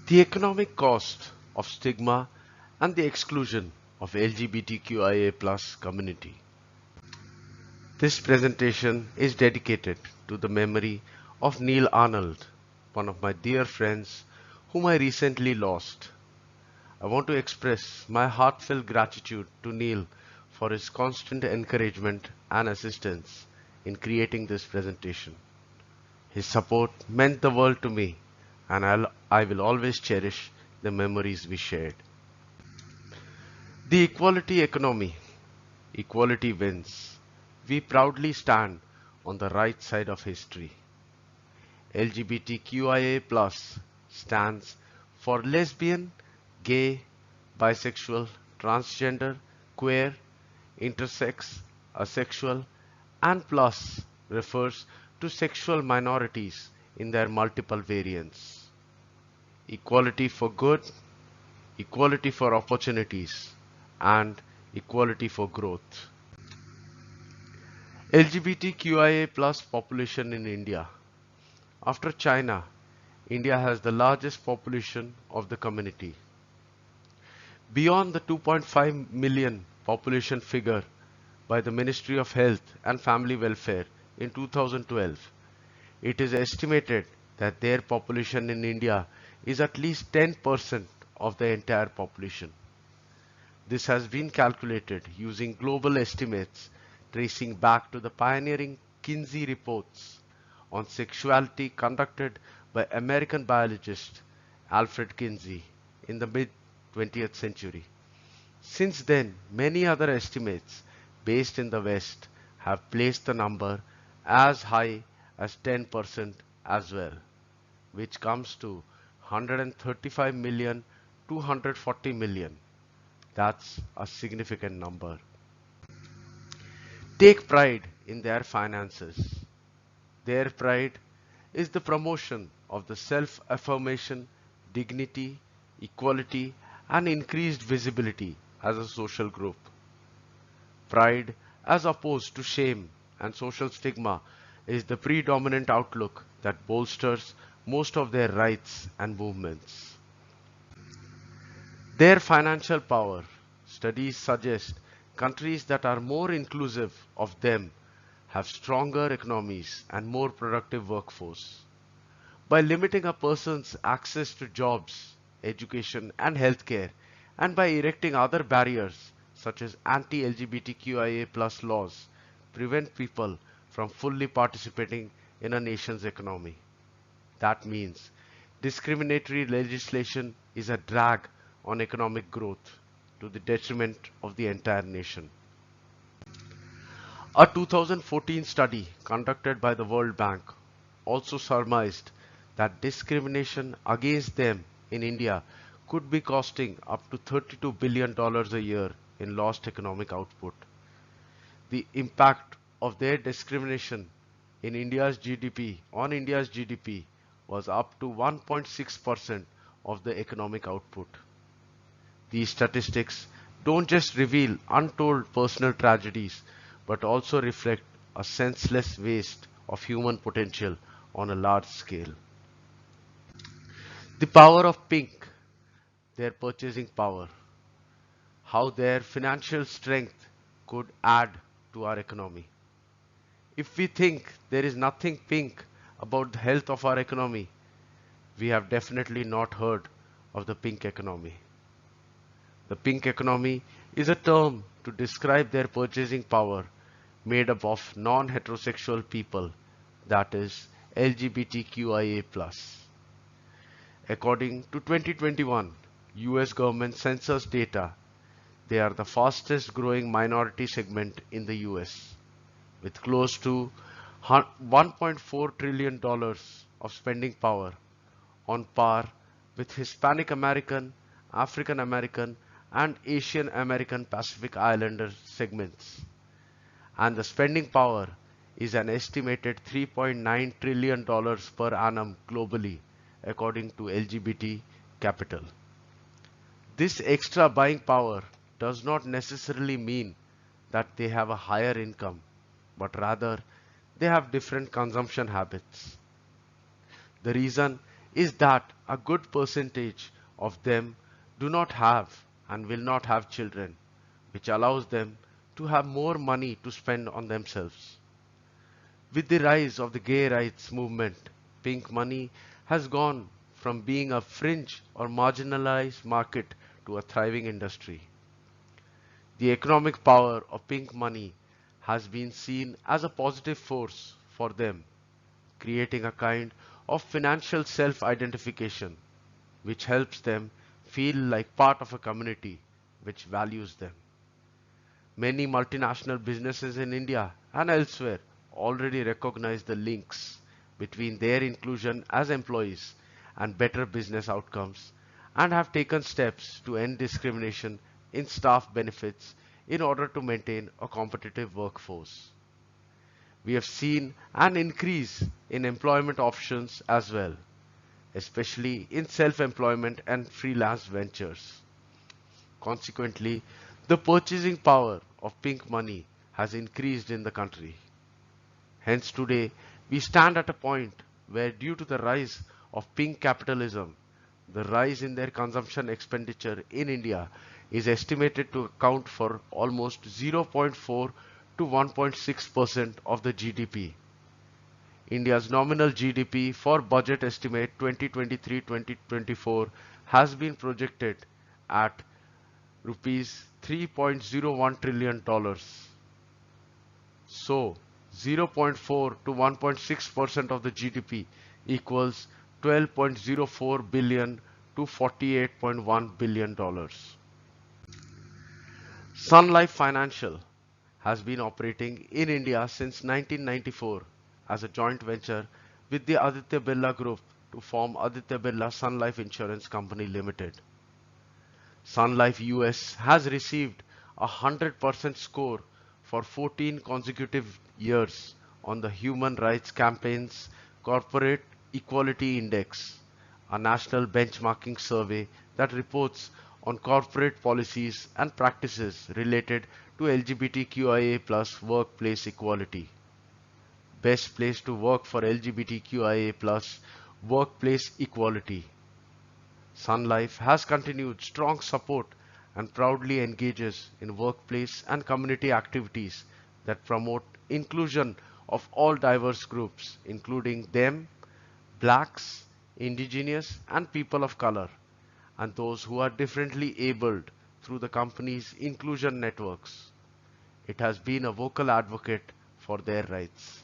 The economic cost of stigma and the exclusion of LGBTQIA plus community. This presentation is dedicated to the memory of Neil Arnold, one of my dear friends whom I recently lost. I want to express my heartfelt gratitude to Neil for his constant encouragement and assistance in creating this presentation. His support meant the world to me, and I will always cherish the memories we shared. The equality economy. Equality wins. We proudly stand on the right side of history. LGBTQIA+ stands for lesbian, gay, bisexual, transgender, queer, intersex, asexual, and plus refers to sexual minorities in their multiple variants. Equality for good, equality for opportunities, and equality for growth. LGBTQIA+ population in India. After China, India has the largest population of the community. Beyond the 2.5 million population figure by the Ministry of Health and Family Welfare in 2012, it is estimated that their population in India is at least 10% of the entire population. This has been calculated using global estimates tracing back to the pioneering Kinsey reports on sexuality conducted by American biologist Alfred Kinsey in the mid-20th century. Since then, many other estimates based in the West have placed the number as high as 10% as well, which comes to 135 million to 140 million. That's a significant number. Take pride in their finances. Their pride is the promotion of the self-affirmation, dignity, equality, and increased visibility as a social group. Pride, as opposed to shame and social stigma, is the predominant outlook that bolsters most of their rights and movements. Their financial power. Studies suggest countries that are more inclusive of them have stronger economies and more productive workforce. By limiting a person's access to jobs, education, and healthcare, and by erecting other barriers such as anti-LGBTQIA+ laws, prevent people from fully participating in a nation's economy. That means discriminatory legislation is a drag on economic growth to the detriment of the entire nation. A 2014 study conducted by the World Bank also surmised that discrimination against them in India could be costing up to $32 billion a year in lost economic output. The impact of their discrimination in India's GDP on India's GDP was up to 1.6% of the economic output. These statistics don't just reveal untold personal tragedies, but also reflect a senseless waste of human potential on a large scale. The power of pink, their purchasing power, how their financial strength could add to our economy. If we think there is nothing pink about the health of our economy, we have definitely not heard of the pink economy. The pink economy is a term to describe their purchasing power made up of non-heterosexual people, that is LGBTQIA+. According to 2021 U.S. government census data, they are the fastest growing minority segment in the U.S., with close to $1.4 trillion of spending power, on par with Hispanic American, African American, and Asian American Pacific Islander segments. And the spending power is an estimated $3.9 trillion per annum globally, according to LGBT Capital. This extra buying power does not necessarily mean that they have a higher income, but rather they have different consumption habits. The reason is that a good percentage of them do not have and will not have children, which allows them to have more money to spend on themselves. With the rise of the gay rights movement, pink money has gone from being a fringe or marginalized market to a thriving industry. The economic power of pink money has been seen as a positive force for them, creating a kind of financial self-identification which helps them feel like part of a community which values them. Many multinational businesses in India and elsewhere already recognize the links between their inclusion as employees and better business outcomes and have taken steps to end discrimination in staff benefits in order to maintain a competitive workforce. We have seen an increase in employment options as well, especially in self-employment and freelance ventures. Consequently, the purchasing power of pink money has increased in the country. Hence today, we stand at a point where due to the rise of pink capitalism, the rise in their consumption expenditure in India is estimated to account for almost 0.4 to 1.6% of the GDP. India's nominal GDP for budget estimate 2023-2024 has been projected at rupees $3.01 trillion. So, 0.4 to 1.6% of the GDP equals 12.04 billion to 48.1 billion dollars. Sun Life Financial has been operating in India since 1994 as a joint venture with the Aditya Birla Group to form Aditya Birla Sun Life Insurance Company Limited. Sun Life US has received a 100% score for 14 consecutive years on the Human Rights Campaign's Corporate Equality Index, a national benchmarking survey that reports on corporate policies and practices related to LGBTQIA+ workplace equality. Best place to work for LGBTQIA+ workplace equality. Sun Life has continued strong support and proudly engages in workplace and community activities that promote inclusion of all diverse groups, including them, blacks, indigenous, and people of color, and those who are differently abled through the company's inclusion networks. It has been a vocal advocate for their rights.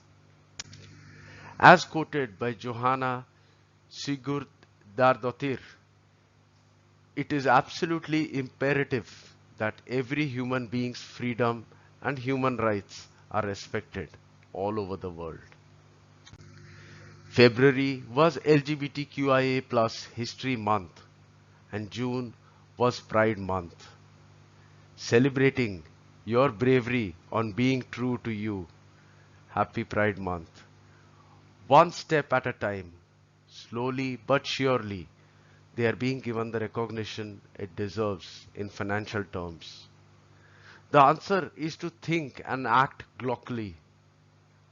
As quoted by Johanna Sigurdardottir, it is absolutely imperative that every human being's freedom and human rights are respected all over the world. February was LGBTQIA+ History Month and June was Pride Month. Celebrating your bravery on being true to you. Happy Pride Month. One step at a time, slowly but surely, they are being given the recognition it deserves in financial terms. The answer is to think and act globally,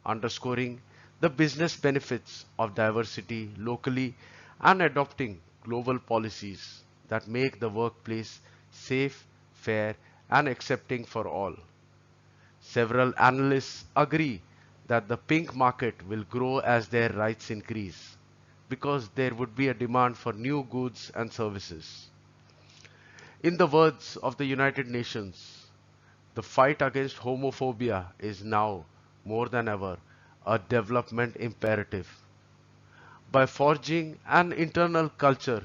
underscoring the business benefits of diversity locally and adopting global policies that make the workplace safe, fair, and accepting for all. Several analysts agree that the pink market will grow as their rights increase, because there would be a demand for new goods and services. In the words of the United Nations, the fight against homophobia is now, more than ever, a development imperative. By forging an internal culture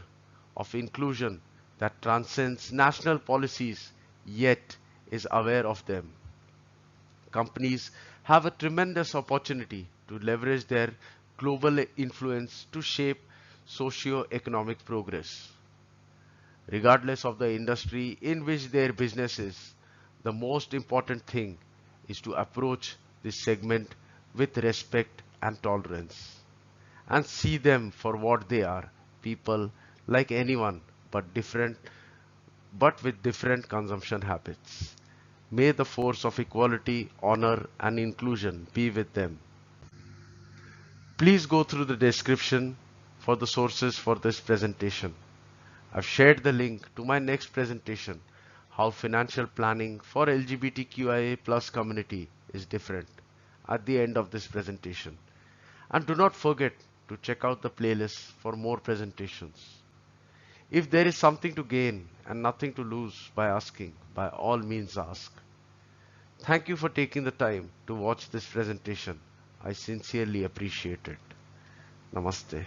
of inclusion that transcends national policies yet is aware of them, companies have a tremendous opportunity to leverage their global influence to shape socio-economic progress. Regardless of the industry in which their business is, the most important thing is to approach this segment with respect and tolerance and see them for what they are, people like anyone but with different consumption habits. May the force of equality, honor, and inclusion be with them. Please go through the description for the sources for this presentation. I've shared the link to my next presentation, how financial planning for LGBTQIA plus community is different, at the end of this presentation. And do not forget to check out the playlist for more presentations. If there is something to gain and nothing to lose by asking, by all means ask. Thank you for taking the time to watch this presentation. I sincerely appreciate it. Namaste.